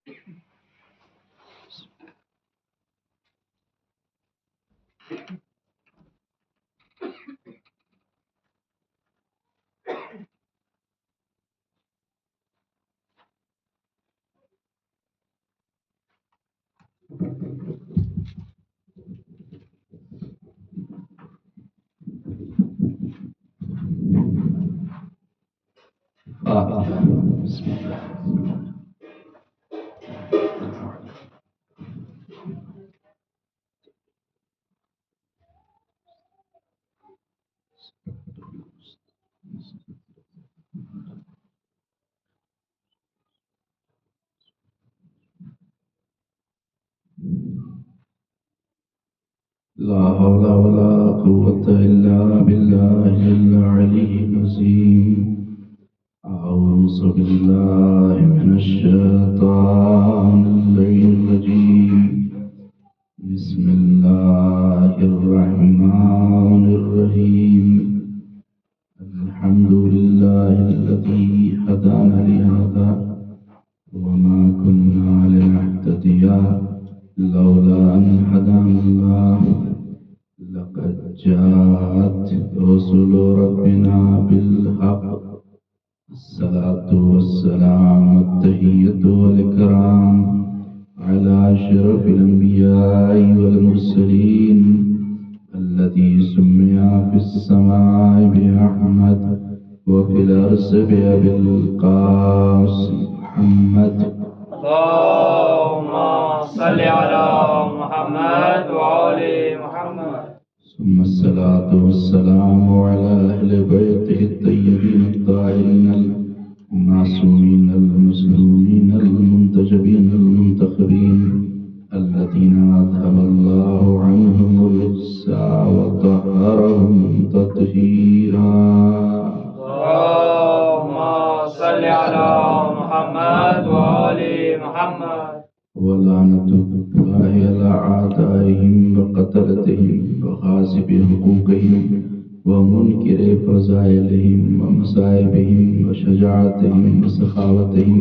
بسم الله. لا حول ولا قوة إلا بالله العلي العظيم. أعوذ بالله من الشيطان الرجيم. بسم الله الرحمن الرحيم. الحمد لله الذي هدانا لهذا وما كنا لنهتدي لولا أن هدانا الله. لقد جاءت رسل ربنا بالحق. الصلاة والسلام والتحية والإكرام على أشرف الأنبياء والمرسلين الذي سمي في السماء بأحمد وفي الأرض بأبي القاسم محمد. اللهم صل على محمد وآل محمد. ثم الصلاة والسلام على أهل بيته الطيبين الطاهرين المعصومين المظلومين المنتجبين المنتخبين الذين أذهب الله عنهم الرجس وطهرهم تطهيرا. اللهم صل على محمد وآل محمد. ولعنة الله على أعدائهم وقتلتهم وغاصب حقوقهم ومنكر فضائلهم ومصائبهم وشجاعتهم وسخاوتهم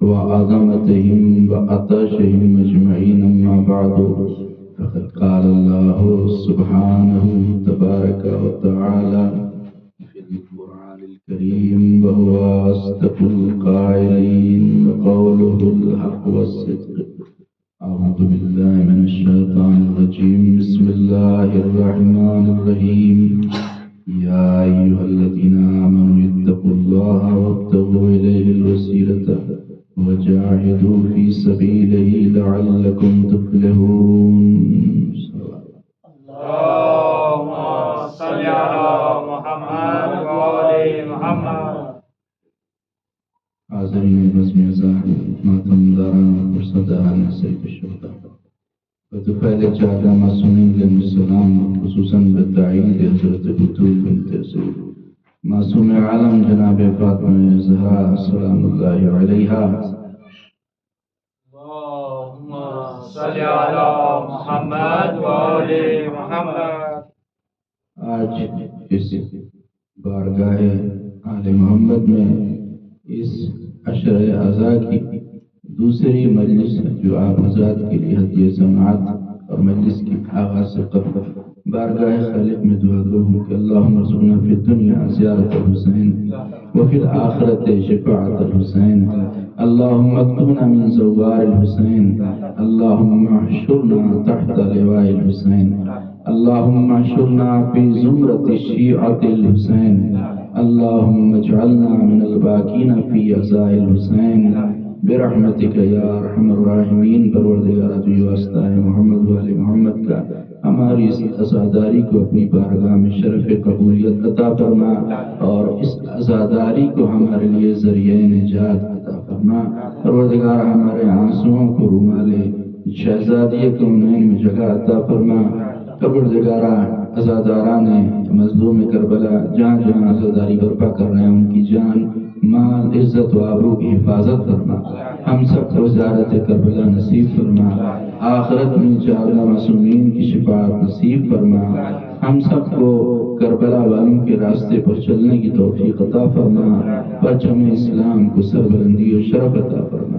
وعظمتهم وعطشهم أجمعين. أما بعد، فقد قال الله سبحانه تبارك وتعالى في القرآن الكريم وهو أصدق القائلين وقوله الحق والصدق. أعوذ بالله من الشيطان الرجيم. بسم الله الرحمن الرحيم. يا أيها الذين آمنوا اتقوا الله وابتغوا إليه الوسيلة وجاهدوا في سبيله لعلكم تفلحون. اللهم صل على محمد وآل محمد. حاضرین بزم ازاں ماتم داران فرصت داران سید الشہداء ودفعل جعلہ معصومین علیہ السلام، خصوصاً بتعیید حضرت بطول بنت سید معصوم عالم جناب فاطمہ زہرا سلام اللہ علیہا. اللهم صل على محمد وآل محمد. آج اس بارگاہ آل محمد میں اس عشر اعضاء کی دوسری مجلس جو آپ حضرات کے لیے ہدیہ سماعت اور مجلس کی آغاز سے قبل بارگاہ خالق میں دعا گو کہ اللہم ارزقنا فی الدنیا زیارت الحسین وفی الآخرت شفاعت الحسین. اللہم اکتبنا من زوار الحسین. اللہم احشرنا تحت لواء الحسین. اللہم احشرنا فی زمرۃ شیعۃ الحسین. اللہم اجعلنا من الباقین فی عزاء الحسین برحمتک یا ارحم الراحمین. پروردگار تجھے واسطہ ہے محمد وآل محمد کا ہماری اس عزاداری کو اپنی بارگاہ میں شرف قبولیت عطا فرما اور اس عزاداری کو ہمارے لیے ذریعہ نجات عطا فرما. پروردگار ہمارے آنسوؤں کو رومال شہزادی کونین میں جگہ عطا فرما. پروردگارہ عزاداران مظلوم کربلا جہاں جہاں عزاداری برپا کر رہے ہیں ان کی جان مال عزت و آبرو کی حفاظت فرما. ہم سب کو زیارت کربلا نصیب فرما. آخرت میں جعلہ معصومین کی شفاعت نصیب فرما. ہم سب کو کربلا والوں کے راستے پر چلنے کی توفیق عطا فرما. پرچم اسلام کو سربلندی و شرف عطا فرما.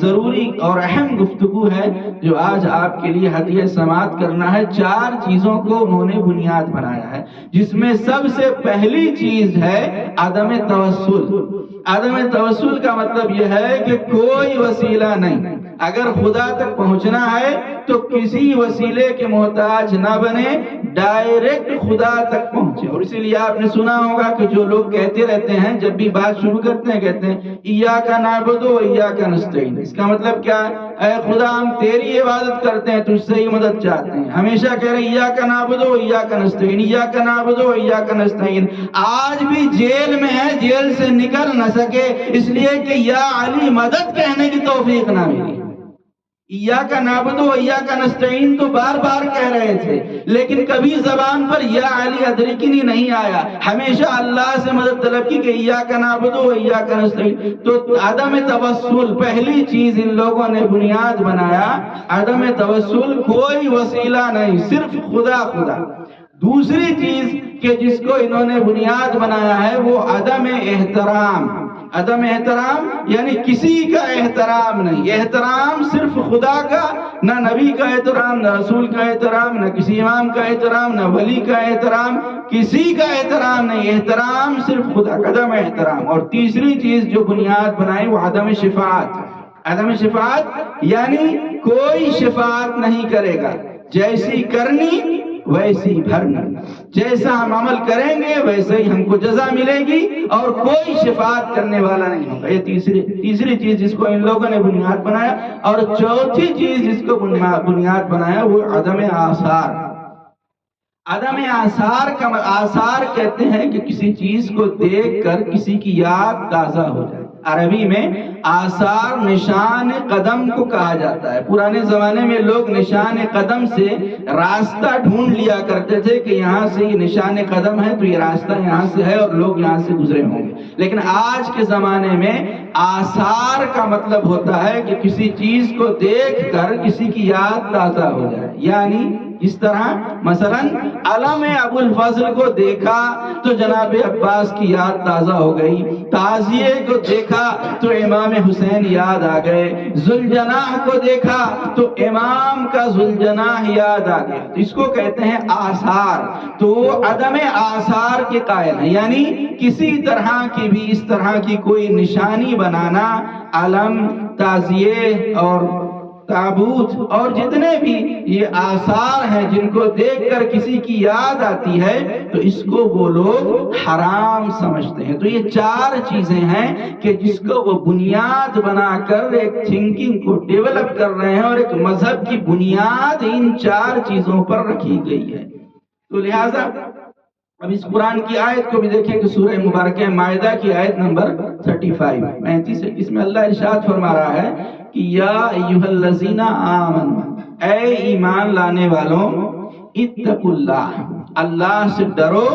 ضروری اور اہم گفتگو ہے جو آج آپ کے لیے ہدیہ سماعت کرنا ہے۔ 4 چیزوں کو انہوں نے بنیاد بنایا ہے، جس میں سب سے پہلی چیز ہے عدم توسل۔ عدم توسل کا مطلب یہ ہے کہ کوئی وسیلہ نہیں، اگر خدا تک پہنچنا ہے تو کسی وسیلے کے محتاج نہ بنے، ڈائریکٹ خدا تک پہنچے۔ اور اسی لیے آپ نے سنا ہوگا کہ جو لوگ کہتے رہتے ہیں جب بھی بات شروع کرتے ہیں کہتے ہیں ایاک نعبد و ایاک نستعین۔ اس کا مطلب کیا ہے؟ اے خدا ہم تیری عبادت کرتے ہیں، تجھ سے ہی مدد چاہتے ہیں۔ ہمیشہ کہہ رہے ہیں ایاک نعبد و ایاک نستعین، ایاک نعبد و ایاک نستعین۔ آج بھی جیل میں ہے، جیل سے نکل نہ سکے اس لیے کہ یا علی مدد کہنے کی توفیق نہ ملی۔ ایاک نعبد و ایاک نستعین تو بار بار کہہ رہے تھے، لیکن کبھی زبان پر یا علی ادرکنی نہیں آیا، ہمیشہ اللہ سے مدد طلب کی کہ ایاک نعبد و ایاک نستعین۔ تو عدم توسل پہلی چیز ان لوگوں نے بنیاد بنایا، عدم توسل، کوئی وسیلہ نہیں، صرف خدا خدا۔ دوسری چیز کہ جس کو انہوں نے بنیاد بنایا ہے وہ عدم احترام۔ عدم احترام یعنی کسی کا احترام نہیں، احترام صرف خدا کا، نہ نبی کا احترام، نہ رسول کا احترام، نہ کسی امام کا احترام، نہ ولی کا احترام، کسی کا احترام نہیں، احترام صرف خدا کا، عدم احترام۔ اور تیسری چیز جو بنیاد بنائی وہ عدم شفاعت۔ عدم شفاعت یعنی کوئی شفاعت نہیں کرے گا، جیسی کرنی ویسی بھرنی، جیسا ہم عمل کریں گے ویسے ہی ہم کو جزا ملے گی، اور کوئی شفاعت کرنے والا نہیں ہوگا۔ یہ تیسری چیز جس کو ان لوگوں نے بنیاد بنایا۔ اور چوتھی چیز جس کو بنیاد بنایا وہ عدم آثار۔ عدم آثار کا آثار کہتے ہیں کہ کسی چیز کو دیکھ کر کسی کی یاد تازہ ہو جائے۔ عربی میں آثار نشان قدم کو کہا جاتا ہے۔ پرانے زمانے میں لوگ نشان قدم سے راستہ ڈھونڈ لیا کرتے تھے کہ یہاں سے یہ نشان قدم ہے تو یہ راستہ یہاں سے ہے اور لوگ یہاں سے گزرے ہوں گے۔ لیکن آج کے زمانے میں آثار کا مطلب ہوتا ہے کہ کسی چیز کو دیکھ کر کسی کی یاد تازہ ہو جائے، یعنی اس طرح مثلا علم ابو الفضل کو دیکھا تو جناب عباس کی یاد تازہ ہو گئی، تعزیے کو دیکھا تو امام حسین یاد آ گئے، ذوالجناح کو دیکھا تو امام کا ذوالجناح یاد آ گیا۔ اس کو کہتے ہیں آثار۔ تو عدم آثار کے قائل ہیں، یعنی کسی طرح کی بھی اس طرح کی کوئی نشانی بنانا، علم، تعزیے اور تابوت اور جتنے بھی یہ آثار ہیں جن کو دیکھ کر کسی کی یاد آتی ہے تو اس کو وہ لوگ حرام سمجھتے ہیں۔ تو یہ 4 چیزیں ہیں کہ جس کو وہ بنیاد بنا کر ایک تھنکنگ کو ڈیولپ کر رہے ہیں، اور ایک مذہب کی بنیاد ان 4 چیزوں پر رکھی گئی ہے۔ تو لہٰذا اب اس قرآن کی آیت کو بھی دیکھیں کہ سورہ مبارکہ مائدہ کی آیت نمبر 35 ہے، اس میں اللہ ارشاد فرما رہا ہے کہ یا ایھا الذین آمنوا، اے ایمان لانے والوں، اتقوا اللہ، اللہ سے ڈرو،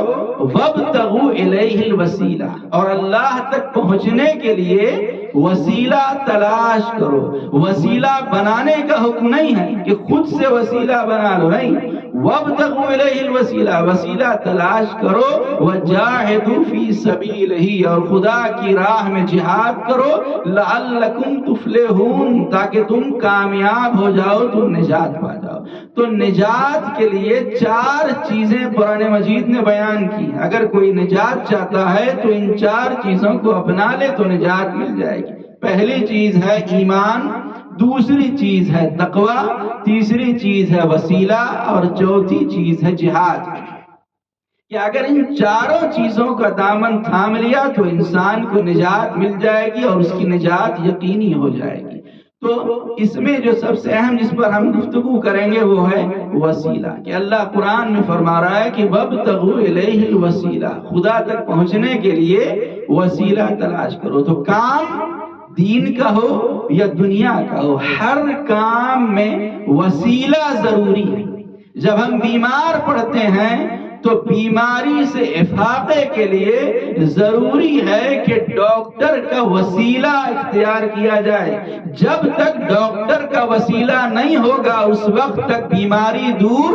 وابتغوا الیہ الوسیلہ، اور اللہ تک پہنچنے کے لیے وسیلہ تلاش کرو۔ وسیلہ بنانے کا حکم نہیں ہے کہ خود سے وسیلہ بنا لو، نہیں، وابتغوا الیہ الوسیلہ، وسیلہ تلاش کرو، وجاہدوا فی سبیلہ، اور خدا کی راہ میں جہاد کرو، لعلکم تفلحون، تاکہ تم کامیاب ہو جاؤ، تم نجات پا جاؤ۔ تو نجات کے لیے 4 چیزیں قرآن مجید نے بیان کی۔ اگر کوئی نجات چاہتا ہے تو ان 4 چیزوں کو اپنا لے تو نجات مل جائے گی۔ پہلی چیز ہے ایمان، دوسری چیز ہے تقوی، تیسری چیز ہے وسیلہ، اور چوتھی چیز ہے جہاد۔ کہ اگر ان 4 چیزوں کا دامن تھام لیا تو انسان کو نجات مل جائے گی اور اس کی نجات یقینی ہو جائے گی۔ تو اس میں جو سب سے اہم جس پر ہم گفتگو کریں گے وہ ہے وسیلہ، کہ اللہ قرآن میں فرما رہا ہے کہ وابتغوا الیہ الوسیلہ، خدا تک پہنچنے کے لیے وسیلہ تلاش کرو۔ تو کام دین کا ہو یا دنیا کا ہو، ہر کام میں وسیلہ ضروری ہے۔ جب ہم بیمار پڑتے ہیں تو بیماری سے افاقے کے لیے ضروری ہے کہ ڈاکٹر کا وسیلہ اختیار کیا جائے۔ جب تک ڈاکٹر کا وسیلہ نہیں ہوگا اس وقت تک بیماری دور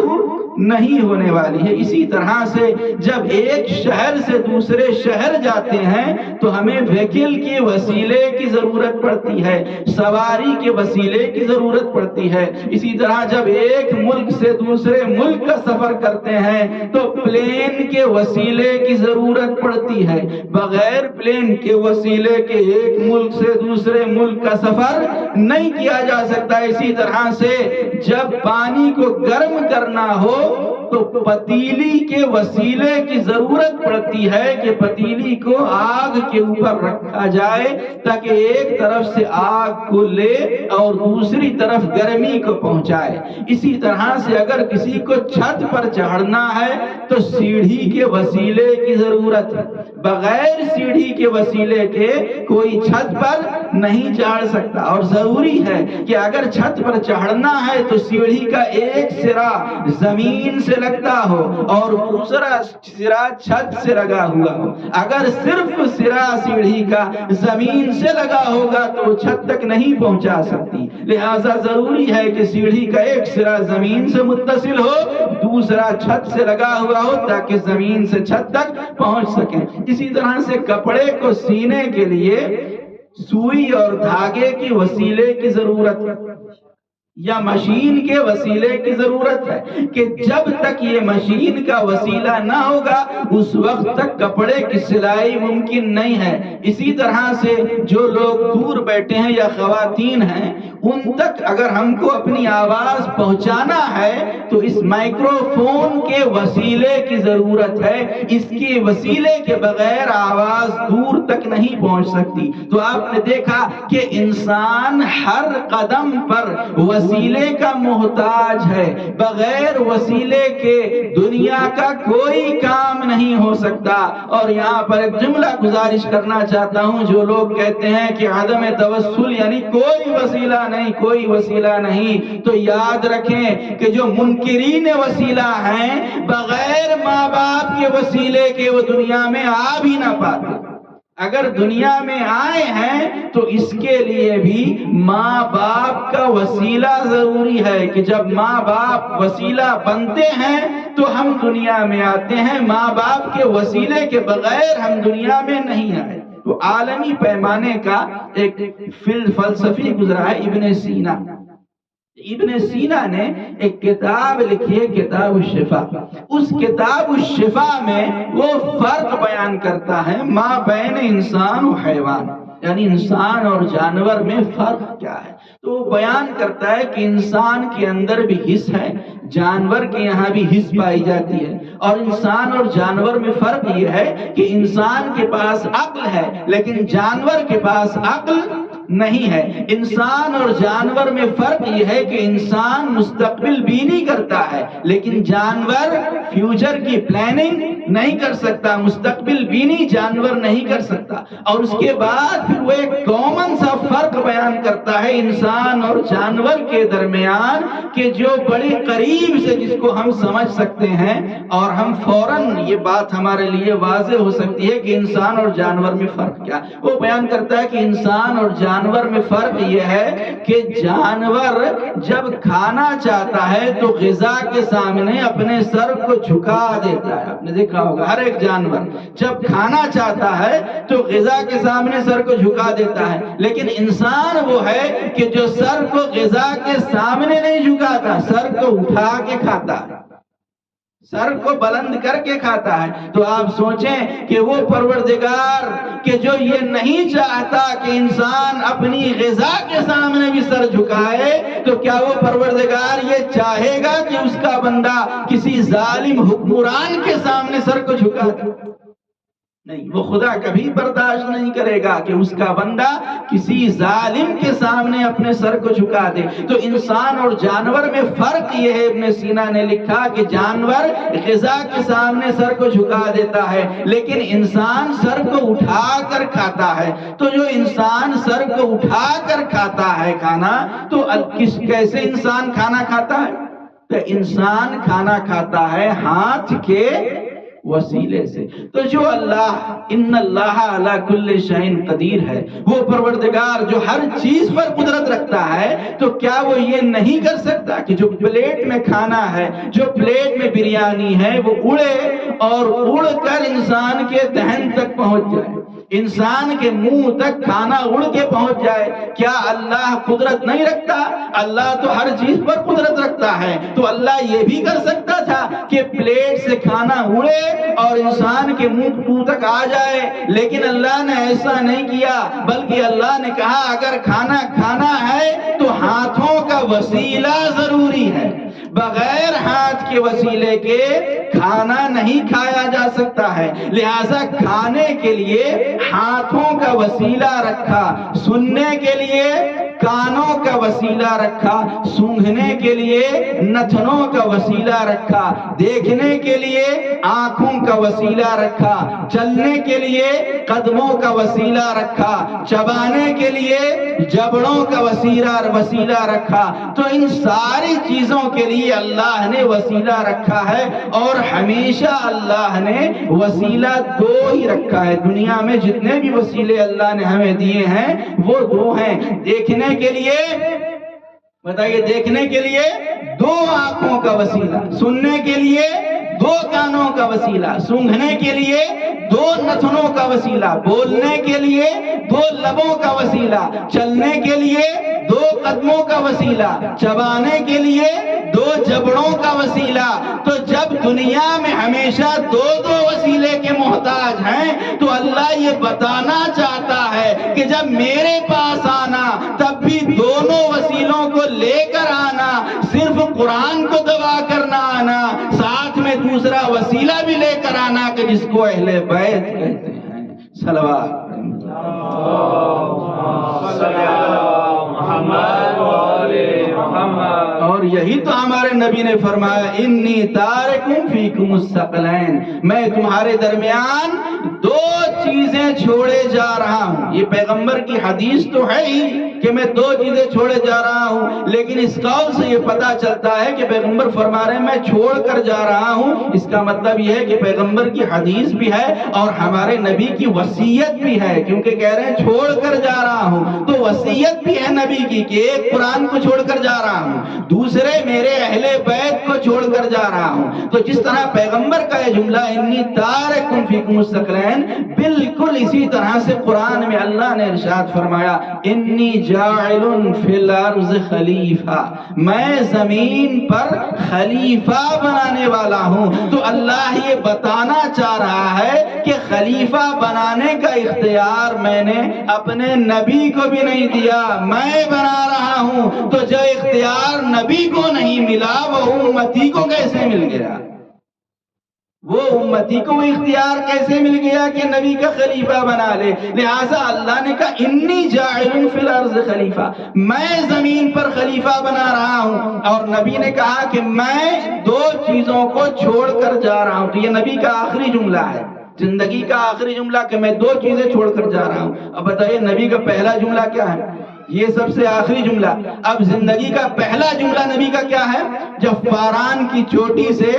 نہیں ہونے والی ہے۔ اسی طرح سے جب ایک شہر سے دوسرے شہر جاتے ہیں تو ہمیں وہیکل کے وسیلے کی ضرورت پڑتی ہے، سواری کے وسیلے کی ضرورت پڑتی ہے۔ اسی طرح جب ایک ملک سے دوسرے ملک کا سفر کرتے ہیں تو پلین کے وسیلے کی ضرورت پڑتی ہے۔ بغیر پلین کے وسیلے کے ایک ملک سے دوسرے ملک کا سفر نہیں کیا جا سکتا۔ اسی طرح سے جب پانی کو گرم کرنا ہو تو پتیلی کے وسیلے کی ضرورت پڑتی ہے کہ پتیلی کو آگ کے اوپر رکھا جائے تاکہ ایک طرف سے آگ کو لے اور دوسری طرف گرمی کو پہنچائے۔ اسی طرح سے اگر کسی کو چھت پر چڑھنا ہے تو سیڑھی کے وسیلے کی ضرورت ہے۔ بغیر سیڑھی کے وسیلے کے کوئی چھت پر نہیں چڑھ سکتا، اور ضروری ہے کہ اگر چھت پر چڑھنا ہے تو سیڑھی کا ایک سرا زمین سے لگتا ہو اور دوسرا سرا چھت سے لگا ہوا ہو۔ اگر صرف سرا سیڑھی کا زمین سے لگا ہوگا تو وہ چھت تک نہیں پہنچا سکتی، لہذا ضروری ہے کہ سیڑھی کا ایک سرا زمین سے متصل ہو، دوسرا چھت سے لگا ہوا ہو تاکہ زمین سے چھت تک پہنچ سکیں۔ اسی طرح سے کپڑے کو سینے کے لیے سوئی اور دھاگے کی وسیلے کی ضرورت ہے یا مشین کے وسیلے کی ضرورت ہے کہ جب تک یہ مشین کا وسیلہ نہ ہوگا اس وقت تک کپڑے کی سلائی ممکن نہیں ہے۔ اسی طرح سے جو لوگ دور بیٹھے ہیں یا خواتین ہیں ان تک اگر ہم کو اپنی آواز پہنچانا ہے تو اس مائکروفون کے وسیلے کی ضرورت ہے۔ اس کے وسیلے کے بغیر آواز دور تک نہیں پہنچ سکتی۔ تو آپ نے دیکھا کہ انسان ہر قدم پر وسیلے کا محتاج ہے، بغیر وسیلے کے دنیا کا کوئی کام نہیں ہو سکتا۔ اور یہاں پر ایک جملہ گزارش کرنا چاہتا ہوں، جو لوگ کہتے ہیں کہ عدم توسل یعنی کوئی وسیلہ نہیں، کوئی وسیلہ نہیں، تو یاد رکھیں کہ جو منکرین وسیلہ ہیں بغیر ماں باپ کے وسیلے کے وہ دنیا میں آ بھی نہ پاتے۔ اگر دنیا میں آئے ہیں تو اس کے لیے بھی ماں باپ کا وسیلہ ضروری ہے کہ جب ماں باپ وسیلہ بنتے ہیں تو ہم دنیا میں آتے ہیں، ماں باپ کے وسیلے کے بغیر ہم دنیا میں نہیں آئے۔ تو عالمی پیمانے کا ایک فلسفی گزرا ہے ابن سینا۔ ابن سینا نے ایک کتاب لکھی ہے، کتاب الشفا۔ اس کتاب الشفا میں وہ فرق بیان کرتا ہے ما بین انسان و حیوان، یعنی انسان اور جانور میں فرق کیا ہے۔ تو وہ بیان کرتا ہے کہ انسان کے اندر بھی حس ہے، جانور کے یہاں بھی حس پائی جاتی ہے، اور انسان اور جانور میں فرق یہ ہے کہ انسان کے پاس عقل ہے لیکن جانور کے پاس عقل نہیں ہے۔ انسان اور جانور میں فرق یہ ہے کہ انسان مستقبل بینی کرتا ہے لیکن جانور فیوچر کی پلاننگ نہیں کر سکتا، مستقبل بینی جانور نہیں کر سکتا۔ اور اس کے بعد پھر وہ ایک کامن سا فرق بیان کرتا ہے انسان اور جانور کے درمیان کہ جو بڑی قریب سے جس کو ہم سمجھ سکتے ہیں اور ہم فوراً یہ بات ہمارے لیے واضح ہو سکتی ہے کہ انسان اور جانور میں فرق کیا۔ وہ بیان کرتا ہے کہ انسان اور جانور میں فرق یہ ہے کہ جانور جب کھانا چاہتا ہے تو غذا کے سامنے اپنے سر کو جھکا دیتا ہے۔ آپ نے دیکھا ہوگا ہر ایک جانور جب کھانا چاہتا ہے تو غذا کے سامنے سر کو جھکا دیتا ہے، لیکن انسان وہ ہے کہ جو سر کو غذا کے سامنے نہیں جھکاتا، سر کو اٹھا کے کھاتا ہے، سر کو بلند کر کے کھاتا ہے۔ تو آپ سوچیں کہ وہ پروردگار کہ جو یہ نہیں چاہتا کہ انسان اپنی غذا کے سامنے بھی سر جھکائے، تو کیا وہ پروردگار یہ چاہے گا کہ اس کا بندہ کسی ظالم حکمران کے سامنے سر کو جھکا دے؟ نہیں، وہ خدا کبھی برداشت نہیں کرے گا کہ اس کا بندہ کسی ظالم کے سامنے اپنے سر کو جھکا دے۔ تو انسان اور جانور میں فرق یہ ہے، ابن سینا نے لکھا کہ جانور غذا کے سامنے سر کو جھکا دیتا ہے لیکن انسان سر کو اٹھا کر کھاتا ہے۔ تو جو انسان سر کو اٹھا کر کھاتا ہے کھانا، تو کیسے انسان کھانا کھاتا ہے؟ تو انسان کھانا کھاتا ہے ہاتھ کے وسیلے سے۔ تو جو اللہ ان اللہ علی کل شیء قدیر ہے، وہ پروردگار جو ہر چیز پر قدرت رکھتا ہے، تو کیا وہ یہ نہیں کر سکتا کہ جو پلیٹ میں کھانا ہے، جو پلیٹ میں بریانی ہے، وہ اڑے اور اڑ کر انسان کے دہن تک پہنچ جائے، انسان کے منہ تک کھانا اڑ کے پہنچ جائے؟ کیا اللہ قدرت نہیں رکھتا؟ اللہ تو ہر چیز پر قدرت رکھتا ہے۔ تو اللہ یہ بھی کر سکتا تھا کہ پلیٹ سے کھانا اڑے اور انسان کے منہ تک آ جائے، لیکن اللہ نے ایسا نہیں کیا، بلکہ اللہ نے کہا اگر کھانا کھانا ہے تو ہاتھوں کا وسیلہ ضروری ہے، بغیر ہاتھ کے وسیلے کے کھانا نہیں کھایا جا سکتا ہے، لہذا کھانے کے لیے ہاتھوں کا وسیلہ رکھا، سننے کے لیے کانوں کا وسیلہ رکھا، سونگھنے کے لیے نتنوں کا وسیلہ رکھا، دیکھنے کے لیے آنکھوں کا وسیلہ رکھا، چلنے کے لیے قدموں کا وسیلہ رکھا، چبانے کے لیے جبڑوں کا وسیلہ رکھا۔ تو ان ساری چیزوں کے لیے اللہ نے وسیلہ رکھا ہے، اور ہمیشہ اللہ نے وسیلہ دو ہی رکھا ہے۔ دنیا میں جتنے بھی وسیلے اللہ نے ہمیں دیے ہیں وہ دو ہیں۔ دیکھنے کے لیے بتائیے، دیکھنے کے لیے دو آنکھوں کا وسیلہ، سننے کے لیے دو کانوں کا وسیلہ، سونگھنے کے لیے دو نتنوں کا وسیلہ، بولنے کے لیے دو لبوں کا وسیلہ، چلنے کے لیے دو قدموں کا وسیلہ، چبانے کے لیے دو جبڑوں کا وسیلہ۔ تو جب دنیا میں ہمیشہ دو دو وسیلے کے محتاج ہیں، تو اللہ یہ بتانا چاہتا ہے کہ جب میرے پاس آنا تب بھی دونوں وسیلوں کو لے کر آنا، صرف قرآن کو دبا کر نہ آنا، ساتھ میں دوسرا وسیلہ بھی لے کر آنا کہ جس کو اہل بیت کہتے ہیں۔ صلوات اور یہی تو ہمارے نبی نے فرمایا، انی تارکم فیکم الثقلین، میں تمہارے درمیان دو چیزیں چھوڑے جا رہا ہوں۔ یہ پیغمبر کی حدیث تو ہے ہی کہ میں دو چیزیں چھوڑے جا رہا ہوں، لیکن اس قول سے یہ پتا چلتا ہے کہ پیغمبر فرما رہے ہیں میں چھوڑ کر جا رہا ہوں۔ اس کا مطلب یہ ہے کہ پیغمبر کی حدیث بھی ہے اور ہمارے نبی کی وصیت بھی ہے، کیونکہ کہہ رہے ہیں چھوڑ کر جا رہا ہوں، تو وصیت بھی ہے نبی کی کہ ایک قرآن کو چھوڑ کر جا رہا ہوں، دوسرے میرے اہل بیت کو چھوڑ کر جا رہا ہوں۔ تو جس طرح پیغمبر کا یہ جملہ انی تارکم فیکم الثقلین، بالکل اسی طرح سے قرآن میں اللہ نے ارشاد فرمایا، انی جاعل فی الارض خلیفہ، میں زمین پر خلیفہ بنانے والا ہوں۔ تو اللہ یہ بتانا چاہ رہا ہے کہ خلیفہ بنانے کا اختیار میں نے اپنے نبی کو بھی نہیں دیا، میں بنا رہا ہوں۔ تو جو اختیار نبی کو نہیں ملا وہ امتی کو کیسے مل گیا؟ وہ امتی کو اختیار کیسے مل گیا کہ نبی کا خلیفہ بنا لے؟ لہٰذا اللہ نے کہا انی جاعل فی الارض خلیفہ، میں زمین پر خلیفہ بنا رہا ہوں، اور نبی نے کہا کہ میں دو چیزوں کو چھوڑ کر جا رہا ہوں۔ تو یہ نبی کا آخری جملہ ہے، زندگی کا آخری جملہ کہ میں دو چیزیں چھوڑ کر جا رہا ہوں۔ اب بتائیے نبی کا پہلا جملہ کیا ہے؟ یہ سب سے آخری جملہ۔ اب زندگی کا پہلا جملہ نبی کا کیا ہے؟ جب فاران کی چوٹی سے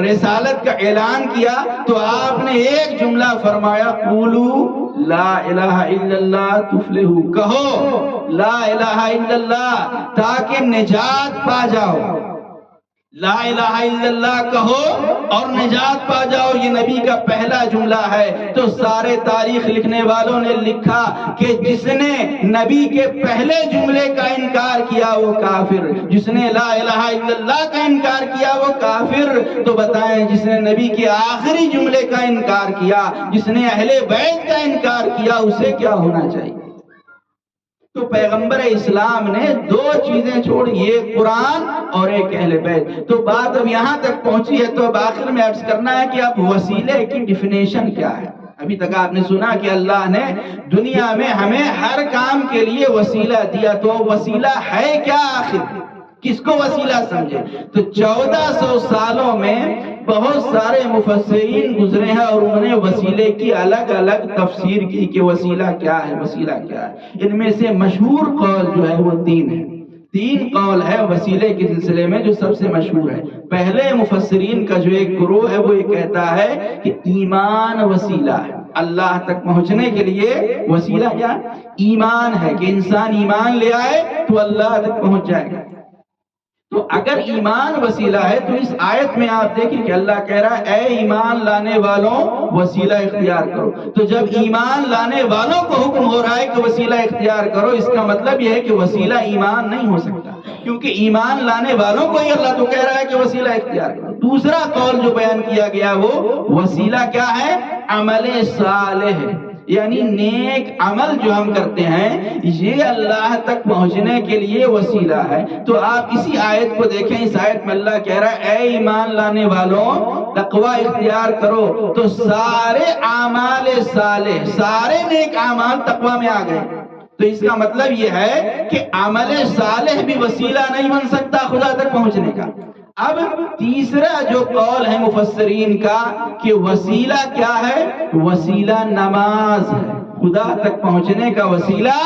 رسالت کا اعلان کیا تو آپ نے ایک جملہ فرمایا، قولوا لا الہ الا اللہ تفلحوا، کہو لا الہ الا اللہ تاکہ نجات پا جاؤ، لا الہ الا اللہ کہو اور نجات پا جاؤ۔ یہ نبی کا پہلا جملہ ہے۔ تو سارے تاریخ لکھنے والوں نے لکھا کہ جس نے نبی کے پہلے جملے کا انکار کیا وہ کافر، جس نے لا الہ الا اللہ کا انکار کیا وہ کافر۔ تو بتائیں جس نے نبی کے آخری جملے کا انکار کیا، جس نے اہل بیت کا انکار کیا، اسے کیا ہونا چاہیے؟ تو پیغمبر اسلام نے دو چیزیں چھوڑی، ایک قرآن اور ایک اہل بیت۔ تو بات اب یہاں تک پہنچی ہے، تو اب آخر میں عرض کرنا ہے کہ اب وسیلے کی ڈیفینیشن کیا ہے۔ ابھی تک آپ نے سنا کہ اللہ نے دنیا میں ہمیں ہر کام کے لیے وسیلہ دیا، تو وسیلہ ہے کیا آخر؟ کس کو وسیلہ سمجھے؟ تو 1400 سالوں میں بہت سارے مفسرین گزرے ہیں اور انہوں نے وسیلے کی الگ الگ تفسیر کی کہ وسیلہ کیا ہے، وسیلہ کیا ہے۔ ان میں سے مشہور قول جو ہے وہ 3 ہے۔ تین قول ہے وسیلے کے سلسلے میں جو سب سے مشہور ہے۔ پہلے مفسرین کا جو ایک گروہ ہے وہ یہ کہتا ہے کہ ایمان وسیلہ ہے، اللہ تک پہنچنے کے لیے وسیلہ کیا؟ ایمان ہے، کہ انسان ایمان لے آئے تو اللہ تک پہنچ جائے گا۔ تو اگر ایمان وسیلہ ہے تو اس آیت میں آپ دیکھیں کہ اللہ کہہ رہا ہے اے ایمان لانے والوں وسیلہ اختیار کرو۔ تو جب ایمان لانے والوں کو حکم ہو رہا ہے کہ وسیلہ اختیار کرو، اس کا مطلب یہ ہے کہ وسیلہ ایمان نہیں ہو سکتا، کیونکہ ایمان لانے والوں کو ہی اللہ تو کہہ رہا ہے کہ وسیلہ اختیار کرو۔ دوسرا قول جو بیان کیا گیا وہ وسیلہ کیا ہے؟ عمل صالح ہے، یعنی نیک عمل جو ہم کرتے ہیں یہ اللہ تک پہنچنے کے لیے وسیلہ ہے۔ تو آپ اسی آیت کو دیکھیں، اس آیت میں اللہ کہہ رہا ہے اے ایمان لانے والوں تقوی اختیار کرو، تو سارے اعمال صالح، سارے نیک اعمال تقوی میں آ گئے۔ تو اس کا مطلب یہ ہے کہ عمل صالح بھی وسیلہ نہیں بن سکتا خدا تک پہنچنے کا۔ اب تیسرا جو قول ہے مفسرین کا کہ وسیلہ کیا ہے؟ وسیلہ نماز ہے، خدا تک پہنچنے کا وسیلہ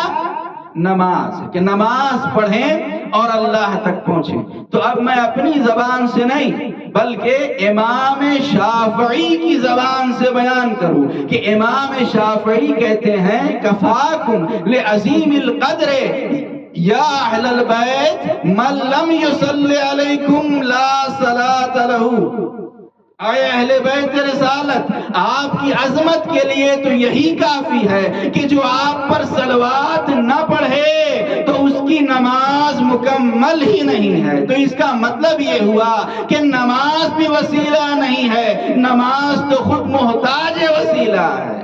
نماز ہے، کہ نماز پڑھیں اور اللہ تک پہنچیں۔ تو اب میں اپنی زبان سے نہیں بلکہ امام شافعی کی زبان سے بیان کروں کہ امام شافعی کہتے ہیں کفاکم لعظیم القدر یا اہل البیت من لم یصلی علیکم لا صلاۃ لہ۔ اے اہل بیت رسالت، آپ کی عظمت کے لیے تو یہی کافی ہے کہ جو آپ پر صلوات نہ پڑھے تو اس کی نماز مکمل ہی نہیں ہے۔ تو اس کا مطلب یہ ہوا کہ نماز بھی وسیلہ نہیں ہے، نماز تو خود محتاج وسیلہ ہے۔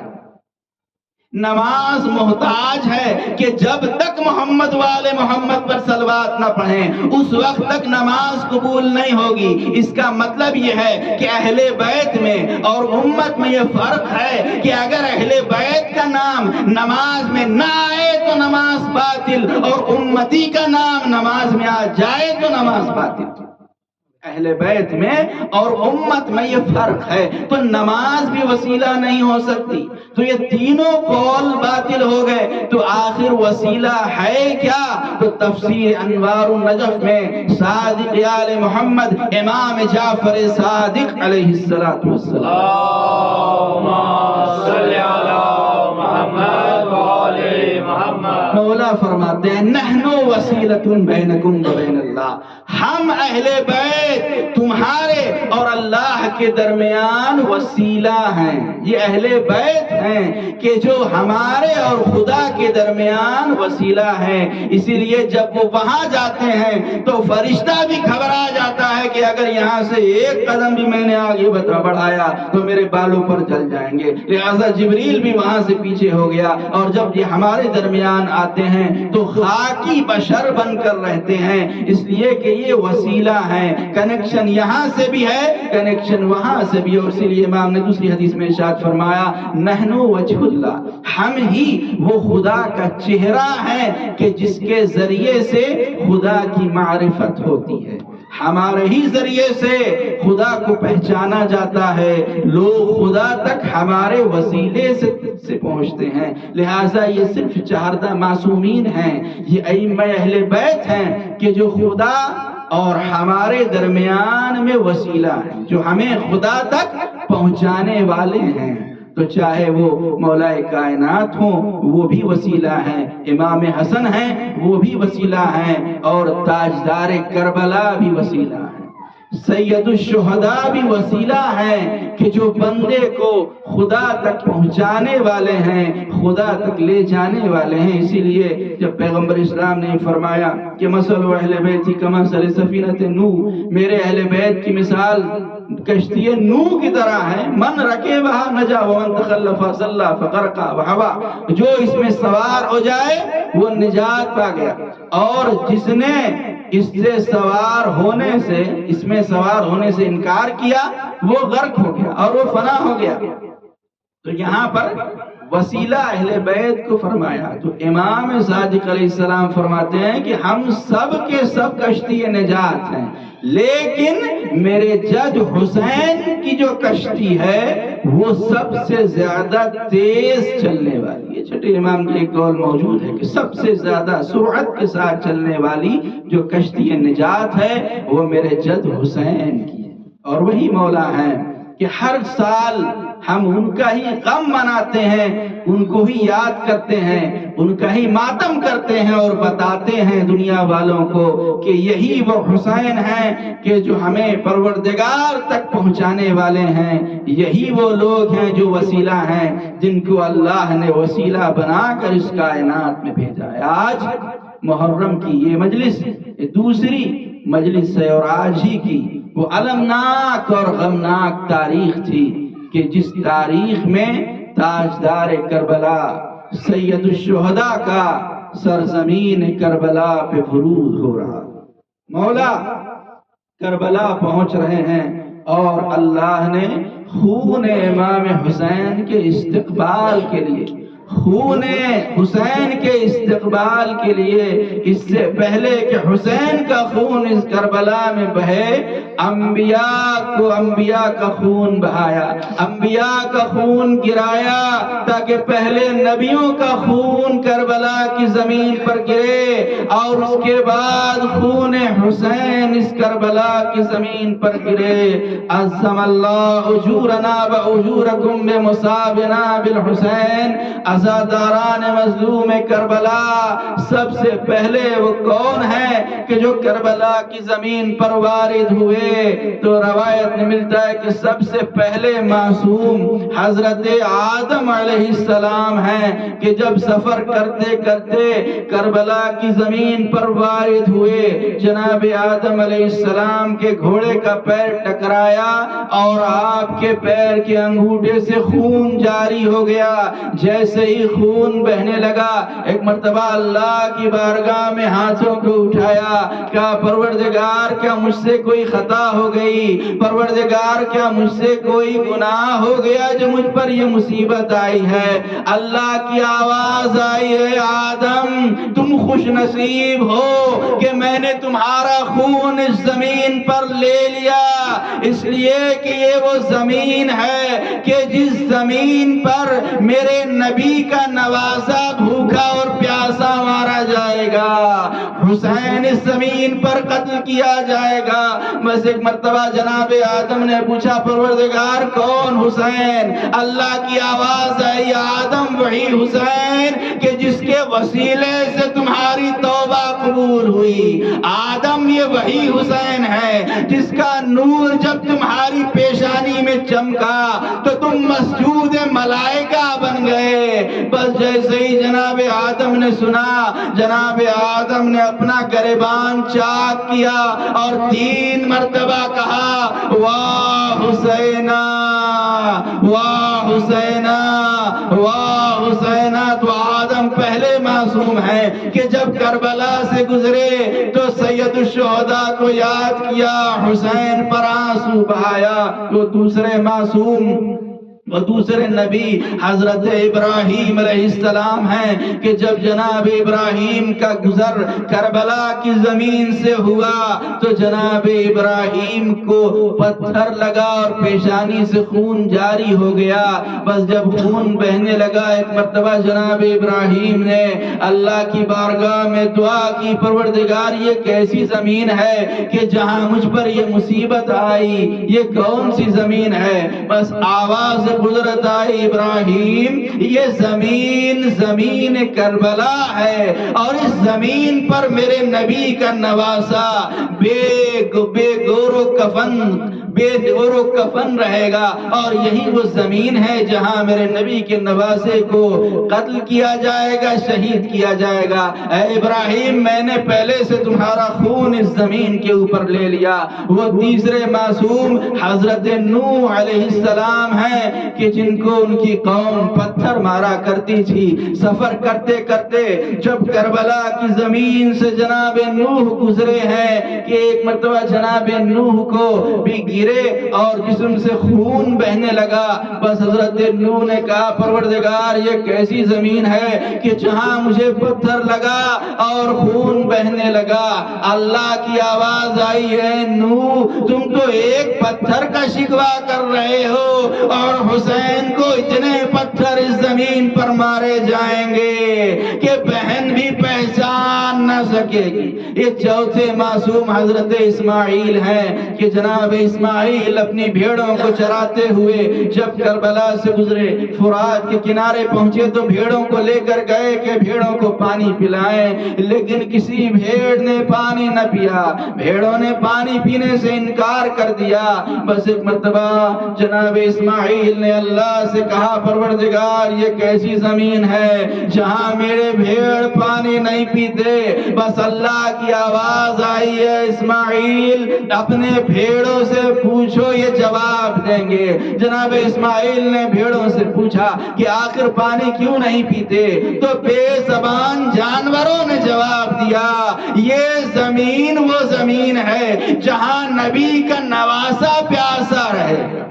نماز محتاج ہے کہ جب تک محمد والے محمد پر صلوات نہ پڑھیں اس وقت تک نماز قبول نہیں ہوگی۔ اس کا مطلب یہ ہے کہ اہل بیت میں اور امت میں یہ فرق ہے کہ اگر اہل بیت کا نام نماز میں نہ آئے تو نماز باطل، اور امتی کا نام نماز میں آ جائے تو نماز باطل۔ اہل بیت میں اور امت میں یہ فرق ہے، تو نماز بھی وسیلہ نہیں ہو سکتی۔ تو یہ تینوں قول باطل ہو گئے، تو آخر وسیلہ ہے کیا؟ تو تفسیر انوار النجف میں صادق آل محمد امام جعفر صادق علیہ الصلوۃ والسلام اللہم صلی علی محمد وآل محمد، مولا فرماتے ہیں نحن وسیلۃ بینکم و بین اللہ، ہم اہل بیت تمہارے اور اللہ کے درمیان وسیلہ ہیں۔ یہ اہل بیت ہیں کہ جو ہمارے اور خدا کے درمیان وسیلہ ہیں۔ اسی لیے جب وہ وہاں جاتے ہیں تو فرشتہ بھی گھبرا جاتا ہے کہ اگر یہاں سے ایک قدم بھی میں نے آگے بڑھایا تو میرے بالوں پر جل جائیں گے، لہذا جبریل بھی وہاں سے پیچھے ہو گیا۔ اور جب یہ ہمارے درمیان آتے ہیں تو خاکی بشر بن کر رہتے ہیں، اس لیے کہ یہ وسیلہ ہے، کنیکشن یہاں سے بھی ہے، کنیکشن وہاں سے بھی۔ اور اسی لیے امام نے دوسری حدیث میں ارشاد فرمایا نحن وجہ اللہ، ہم ہی وہ خدا کا چہرہ ہے کہ جس کے ذریعے سے خدا کی معرفت ہوتی ہے، ہمارے ہی ذریعے سے خدا کو پہچانا جاتا ہے، لوگ خدا تک ہمارے وسیلے سے پہنچتے ہیں۔ لہٰذا یہ صرف 14 معصومین ہیں، یہ ائمہ اہل بیت ہیں کہ جو خدا اور ہمارے درمیان میں وسیلہ ہیں، جو ہمیں خدا تک پہنچانے والے ہیں۔ تو چاہے وہ مولا کائنات ہوں وہ بھی وسیلہ ہیں، امام حسن ہیں وہ بھی وسیلہ ہیں، اور تاجدار کربلا بھی وسیلہ ہیں، سید الشہداء بھی وسیلہ ہیں کہ جو بندے کو خدا تک پہنچانے والے ہیں، خدا تک لے جانے والے ہیں۔ اسی لیے جب پیغمبر اسلام نے فرمایا کہ مثل اہل بیتی کمثل سفینۃ نوح، میرے اہل بیت کی مثال کشتی نوح کی طرح ہے، من رکبھا نجا ومن تخلف صلی فغرق وہوا، جو اس میں سوار ہو جائے وہ نجات پا گیا، اور جس نے اس میں سوار ہونے سے انکار کیا وہ غرق ہو گیا اور وہ فنا ہو گیا۔ تو یہاں پر وسیلہ اہل بیت کو فرمایا۔ تو امام صادق علیہ السلام فرماتے ہیں کہ ہم سب کے سب کشتی نجات ہیں، لیکن میرے جد حسین کی جو کشتی ہے وہ سب سے زیادہ تیز چلنے والی ہے۔ چھٹے امام کی ایک قول موجود ہے کہ سب سے زیادہ سرعت کے ساتھ چلنے والی جو کشتی نجات ہے وہ میرے جد حسین کی ہے، اور وہی مولا ہیں کہ ہر سال ہم ان کا ہی غم مناتے ہیں، ان کو ہی یاد کرتے ہیں، ان کا ہی ماتم کرتے ہیں اور بتاتے ہیں دنیا والوں کو کہ یہی وہ حسین ہیں کہ جو ہمیں پروردگار تک پہنچانے والے ہیں، یہی وہ لوگ ہیں جو وسیلہ ہیں جن کو اللہ نے وسیلہ بنا کر اس کائنات میں بھیجا ہے۔ آج محرم کی یہ مجلس دوسری مجلس ہے، اور آج ہی کی وہ المناک اور غمناک تاریخ تھی کہ جس تاریخ میں تاجدار کربلا سید الشہداء کا سرزمین کربلا پہ فرود ہو رہا۔ مولا کربلا پہنچ رہے ہیں اور اللہ نے خون امام حسین کے استقبال کے لیے، خون حسین کے استقبال کے لیے، اس سے پہلے کہ حسین کا خون اس کربلا میں بہے، انبیاء کا خون بہایا، انبیاء کا خون گرایا تاکہ پہلے نبیوں کا خون کربلا کی زمین پر گرے اور اس کے بعد خون حسین اس کربلا کی زمین پر گرے۔ عظم اللہ اجورنا و اجورکم بمصابنا بالحسین۔ عزاداران مظلوم کربلا، سب سے پہلے وہ کون ہے کہ جو کربلا کی زمین پر وارد ہوئے؟ تو روایت میں ملتا ہے کہ سب سے پہلے معصوم حضرت آدم علیہ السلام ہیں کہ جب سفر کرتے کرتے کربلا کی زمین پر وارد ہوئے، جناب آدم علیہ السلام کے گھوڑے کا پیر ٹکرایا اور آپ کے پیر کے انگوٹھے سے خون جاری ہو گیا۔ جیسے ہی خون بہنے لگا، ایک مرتبہ اللہ کی بارگاہ میں ہاتھوں کو اٹھایا، کہا پروردگار کیا مجھ سے کوئی خطا ہو گئی؟ پروردگار کیا مجھ سے کوئی گناہ ہو گیا جو مجھ پر یہ مصیبت آئی ہے؟ اللہ کی آواز آئی ہے، آدم تم خوش نصیب ہو کہ میں نے تمہارا خون اس زمین پر لے لیا، اس لیے کہ یہ وہ زمین ہے کہ جس زمین پر میرے نبی کا نوازا بھوکا اور پیاسا مارا جائے گا، حسین اس زمین پر قتل کیا جائے گا۔ بس ایک مرتبہ جناب آدم نے پوچھا پروردگار کون حسین؟ اللہ کی آواز آئی، آدم وہی حسین کہ جس کے وسیلے سے تمہاری توبہ قبول ہوئی۔ آدم یہ وہی حسین ہے جس کا نور جب تمہاری پیشانی میں چمکا تو تم مسجود ملائکہ بن گئے۔ بس جیسے ہی جناب آدم نے سنا، جناب آدم نے اپنا گریبان چاک کیا اور 3 مرتبہ کہا واہ حسینہ، واہ حسینہ، واہ حسینہ۔ تو آدم پہلے معصوم ہے کہ جب کربلا سے گزرے تو سید الشہداء کو یاد کیا، حسین پر آنسو بہایا۔ تو دوسرے معصوم وہ دوسرے نبی حضرت ابراہیم علیہ السلام ہیں کہ جب جناب ابراہیم کا گزر کربلا کی زمین سے ہوا تو جناب ابراہیم کو پتھر لگا اور پیشانی سے خون جاری ہو گیا۔ بس جب خون بہنے لگا، ایک مرتبہ جناب ابراہیم نے اللہ کی بارگاہ میں دعا کی، پروردگار یہ کیسی زمین ہے کہ جہاں مجھ پر یہ مصیبت آئی، یہ کون سی زمین ہے؟ بس آواز قدرت آئی، ابراہیم یہ زمین کربلا ہے اور اس زمین پر میرے نبی کا نواسا بے گور و کفن رہے گا، اور یہی وہ زمین ہے جہاں میرے نبی کے نواسے کو قتل کیا جائے گا، شہید کیا جائے گا۔ اے ابراہیم میں نے پہلے سے تمہارا خون اس زمین کے اوپر لے لیا۔ وہ تیسرے معصوم حضرت نوح علیہ السلام ہیں کہ جن کو ان کی قوم پتھر مارا کرتی تھی۔ سفر کرتے کرتے جب کربلا کی زمین سے جناب نوح گزرے ہیں کہ ایک مرتبہ جناب نوح کو بھی گرے اور جسم سے خون بہنے لگا۔ بس حضرت نوح نے کہا پروردگار یہ کیسی زمین ہے کہ جہاں مجھے پتھر لگا اور خون بہنے لگا۔ اللہ کی آواز آئی ہے نوح تم تو ایک پتھر کا شکوہ کر رہے ہو اور حسین کو اتنے پتھر اس زمین پر مارے جائیں گے کہ بہن بھی پہچان نہ سکے گی۔ یہ چوتھے معصوم حضرت اسماعیل ہیں کہ جناب اسماعیل اپنی بھیڑوں کو چراتے ہوئے جب کربلا سے گزرے، فرات کے کنارے پہنچے تو بھیڑوں کو لے کر گئے کہ بھیڑوں کو پانی پلائیں، لیکن کسی بھیڑ نے پانی نہ پیا، بھیڑوں نے پانی پینے سے انکار کر دیا۔ بس ایک مرتبہ جناب اسماعیل نے اللہ سے کہا پروردگار یہ کیسی زمین ہے جہاں میرے بھیڑ پانی نہیں پیتے۔ بس اللہ کی آواز آئی ہے اسماعیل اپنے بھیڑوں سے پوچھو یہ جواب دیں گے۔ جناب اسماعیل نے بھیڑوں سے پوچھا کہ آخر پانی کیوں نہیں پیتے؟ تو بے زبان جانوروں نے جواب دیا یہ زمین وہ زمین ہے جہاں نبی کا نواسا پیاسا رہے گا،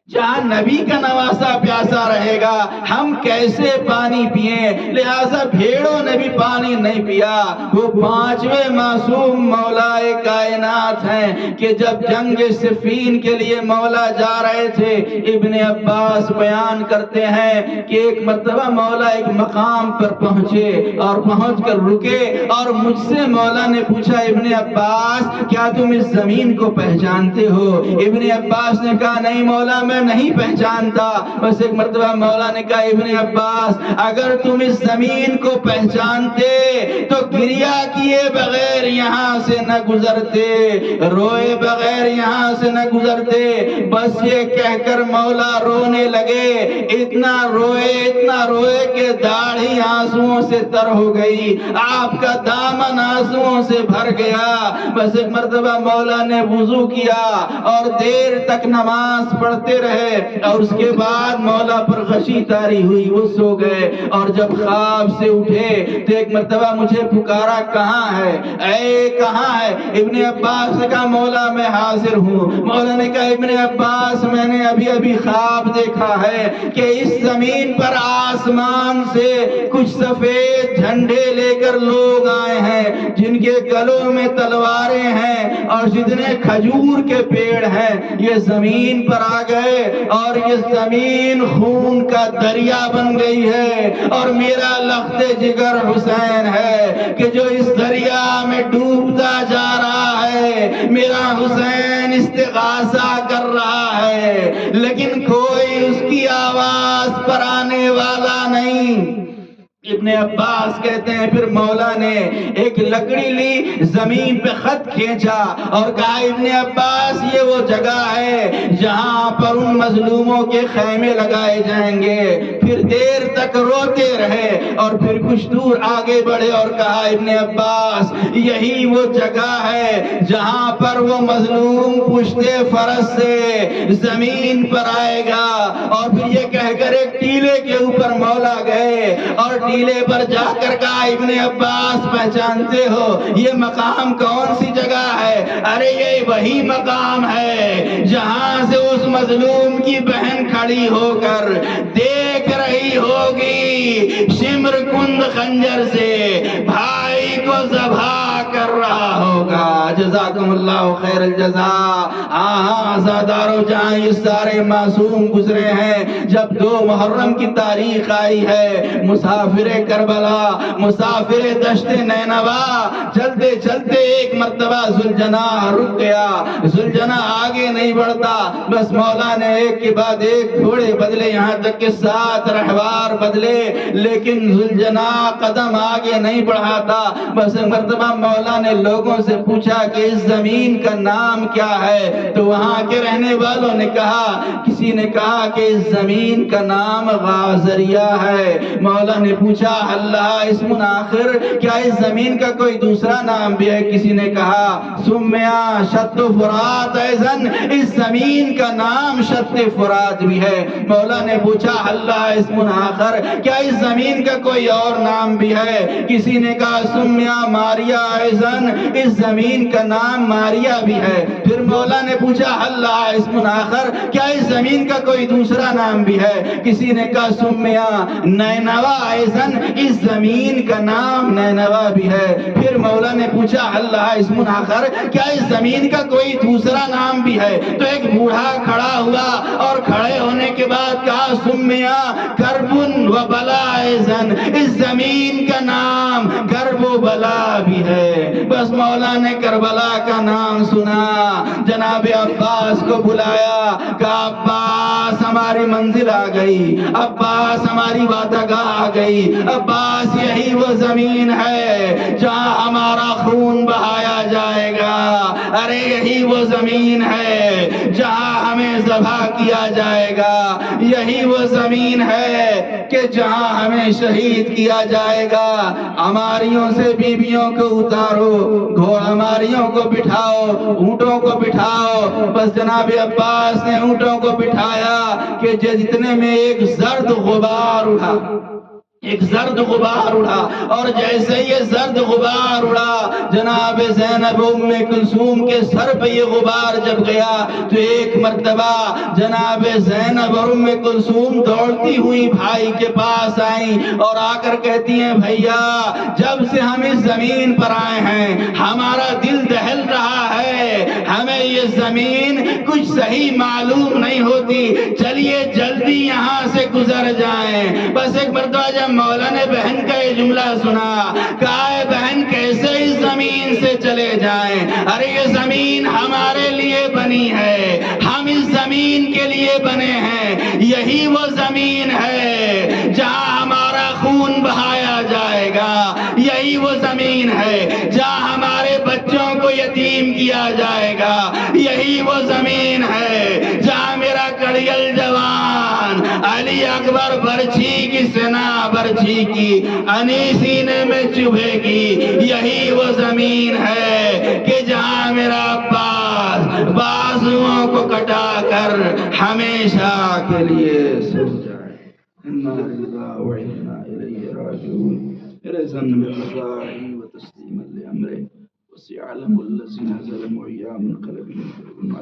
جہاں نبی کا نواسا پیاسا رہے گا ہم کیسے پانی پئیں؟ لہذا بھیڑوں نے بھی پانی نہیں پیا۔ وہ پانچویں معصوم مولا کائنات ہیں کہ جب جنگ صفین کے لیے مولا جا رہے تھے، ابن عباس بیان کرتے ہیں کہ ایک مرتبہ مولا ایک مقام پر پہنچے اور پہنچ کر رکے اور مجھ سے مولا نے پوچھا ابن عباس کیا تم اس زمین کو پہچانتے ہو؟ ابن عباس نے کہا نہیں مولا میں نہیں پہچانتا۔ بس ایک مرتبہ مولا نے کہا ابن عباس اگر تم اس زمین کو پہچانتے تو گریہ کیے بغیر یہاں سے نہ گزرتے، روئے بغیر یہاں سے نہ گزرتے۔ بس یہ کہہ کر مولا رونے لگے، اتنا روئے کہ داڑھی آنسوؤں سے تر ہو گئی، آپ کا دامن آنسوؤں سے بھر گیا۔ بس ایک مرتبہ مولا نے وضو کیا اور دیر تک نماز پڑھتے رہے اور اس کے بعد مولا پر غشی طاری ہوئی، وہ سو گئے اور جب خواب سے اٹھے تو ایک مرتبہ مجھے پکارا کہاں ہے اے کہاں ہے؟ ابن عباس نے کہا مولا میں حاضر ہوں۔ مولا نے کہا ابن عباس میں نے ابھی خواب دیکھا ہے کہ اس زمین پر آسمان سے کچھ سفید جھنڈے لے کر لوگ آئے ہیں جن کے گلوں میں تلواریں ہیں اور جتنے کھجور کے پیڑ ہیں یہ زمین پر آ گئے اور یہ زمین خون کا دریا بن گئی ہے اور میرا لخت جگر حسین ہے کہ جو اس دریا میں ڈوبتا جا رہا ہے، میرا حسین استغاثہ کر رہا ہے لیکن کوئی اس کی آواز پر آنے والا نہیں۔ ابن عباس کہتے ہیں پھر مولا نے ایک لکڑی لی، زمین پہ خط کھینچا اور کہا ابن عباس یہ وہ جگہ ہے جہاں پر ان مظلوموں کے خیمے لگائے جائیں گے۔ پھر دیر تک روتے رہے اور پھر کچھ دور آگے بڑھے اور کہا ابن عباس یہی وہ جگہ ہے جہاں پر وہ مظلوم پشتے فرس سے زمین پر آئے گا۔ اور پھر یہ کہہ کر ایک ٹیلے کے اوپر مولا گئے اور ٹیلے پر جا کر کہا ابن عباس پہچانتے ہو یہ مقام کون سی جگہ ہے؟ ارے یہ وہی مقام ہے جہاں سے اس مظلوم کی بہن کھڑی ہو کر دیکھ رہی ہوگی شمر کند خنجر سے بھائی کو ذبح کر رہا ہوگا۔ جزاکم اللہ خیر الجزاء۔ آزادارو جہاں یہ سارے معصوم گزرے ہیں، جب 2 محرم کی تاریخ آئی ہے، مسافر کربلا، مسافر دشت نینوا، چلتے چلتے ایک مرتبہ ذوالجناح رک گیا۔ ذوالجناح آگے نہیں بڑھتا، بس مولا نے ایک کے بعد ایک گھوڑے بدلے، یہاں تک کہ 7 رہوار بدلے، لیکن ذوالجناح قدم آگے نہیں بڑھاتا۔ بس ایک مرتبہ مولا نے لوگوں سے پوچھا کہ اس زمین کا نام کیا ہے؟ تو وہاں کے رہنے والوں نے کہا، کسی نے کہا کہ اس زمین کا نام غازریہ ہے۔ مولا نے پوچھا اللہ اسم آخر، کیا اس زمین کا کوئی دوسرا نام بھی ہے؟ کسی نے کہا سمیا شط فرات ایزن، اس زمین کا نام شط فرات بھی ہے۔ مولا نے پوچھا اللہ اسم آخر، کیا اس زمین کا کوئی اور نام بھی ہے؟ کسی نے کہا سمیا ماریا ایزن ایزن، اس زمین کا نام ماریا بھی ہے۔ پھر مولا نے پوچھا حل لہا اسم آخر، کیا اس زمین کا کوئی دوسرا نام بھی ہے؟ کسی نے کہا سمیا نینوا ایزن، اس زمین کا نام نینوا بھی ہے۔ پھر مولا نے پوچھا حل لہا اسم آخر، کیا اس زمین کا کوئی دوسرا نام بھی ہے؟ تو ایک بوڑھا کھڑا ہوا اور کھڑے ہونے کے بعد کہا سمیا کربن و بلا ایزن، اس زمین کا نام کرب و بلا بھی ہے۔ بس مولا نے کربلا کا نام سنا، جناب عباس کو بلایا، کہا عباس ہماری منزل آ گئی، عباس ہماری وعدگاہ آ گئی، عباس یہی وہ زمین ہے جہاں ہمارا خون بہایا جائے گا، ارے یہی وہ زمین ہے جہاں ہمیں ذبح کیا جائے گا، یہی وہ زمین ہے کہ جہاں ہمیں شہید کیا جائے گا۔ ہماریوں سے بیویوں کو اتارو، ہماریوں کو بٹھاؤ، اونٹوں کو بٹھاؤ۔ بس جناب عباس نے اونٹوں کو بٹھایا کہ جتنے میں ایک زرد غبار اٹھا، ایک زرد غبار اڑا، اور جیسے یہ زرد غبار اڑا جناب زینب ام کلثوم کے سر پہ یہ غبار جب گیا تو ایک مرتبہ جناب زینب اور ام کلثوم دوڑتی ہوئی بھائی کے پاس آئیں اور آ کر کہتی ہیں بھیا جب سے ہم اس زمین پر آئے ہیں ہمارا دل دہل رہا ہے، ہمیں یہ زمین کچھ صحیح معلوم نہیں ہوتی، چلیے جلدی یہاں سے گزر جائیں۔ بس ایک مرتبہ جب مولا نے بہن کا یہ جملہ سنا، کہا اے بہن کیسے اس زمین سے چلے جائیں، ارے یہ زمین ہمارے لیے بنی ہے، ہم اس زمین کے لیے بنے ہیں، یہی وہ زمین ہے جہاں ہمارا خون بہایا جائے گا، یہی وہ زمین ہے جہاں ہمارے بچوں کو یتیم کیا جائے گا، یہی وہ زمین ہے جہاں میرا کڑیل جوان علی اکبر برچھی کی سنا برچھی کی انی سینے میں چبھے گی، یہی وہ زمین ہے کہ جہاں میرا عباس بازوؤں کو کٹا کر ہمیشہ کے لیے سو جائے۔ انا للہ و انا الیہ راجعون۔ رضاً بقضائه وتسلیما لامره وسيعلم الذين ظلموا ايام انقلبهم ما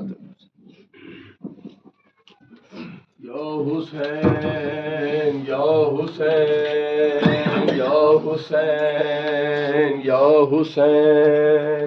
یا حسین یا حسین یا حسین یا حسین